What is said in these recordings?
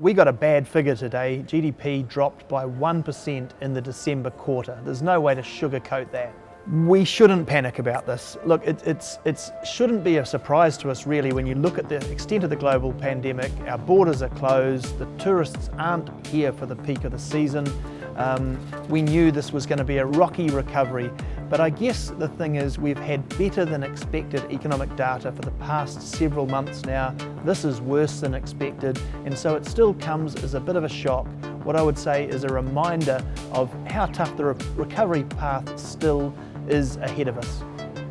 We got a bad figure today. GDP dropped by 1% in the December quarter. There's no way to sugarcoat that. We shouldn't panic about this. Look, it shouldn't be a surprise to us really when you look at the extent of the global pandemic. Our borders are closed, the tourists aren't here for the peak of the season. We knew this was going to be a rocky recovery, but I guess the thing is we've had better than expected economic data for the past several months now. This is worse than expected, and so it still comes as a bit of a shock. What I would say is a reminder of how tough the recovery path still is ahead of us.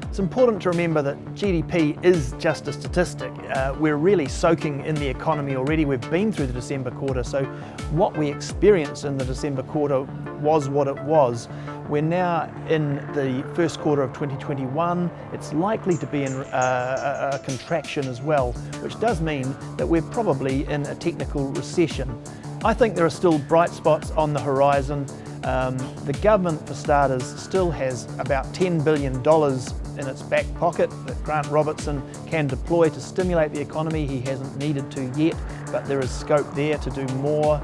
It's important to remember that GDP is just a statistic. We're really soaking in the economy already. We've been through the December quarter, so what we experienced in the December quarter was what it was. We're now in the first quarter of 2021. It's likely to be in a contraction as well, which does mean that we're probably in a technical recession. I think there are still bright spots on the horizon. The government, for starters, still has about $10 billion in its back pocket that Grant Robertson can deploy to stimulate the economy. He hasn't needed to yet, but there is scope there to do more.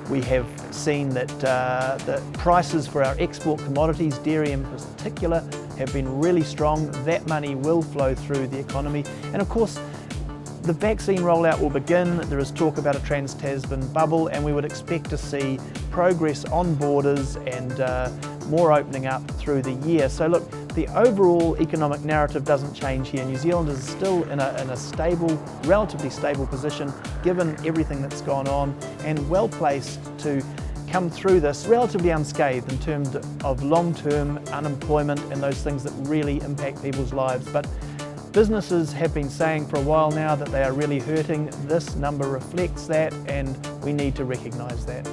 We have seen that the prices for our export commodities, dairy in particular, have been really strong. That money will flow through the economy. And of course, the vaccine rollout will begin. There is talk about a trans-Tasman bubble, and we would expect to see progress on borders and more opening up through the year. So look, the overall economic narrative doesn't change here. New Zealand is still in a stable, relatively stable position given everything that's gone on, and well placed to come through this relatively unscathed in terms of long-term unemployment and those things that really impact people's lives. But businesses have been saying for a while now that they are really hurting. This number reflects that, and we need to recognise that.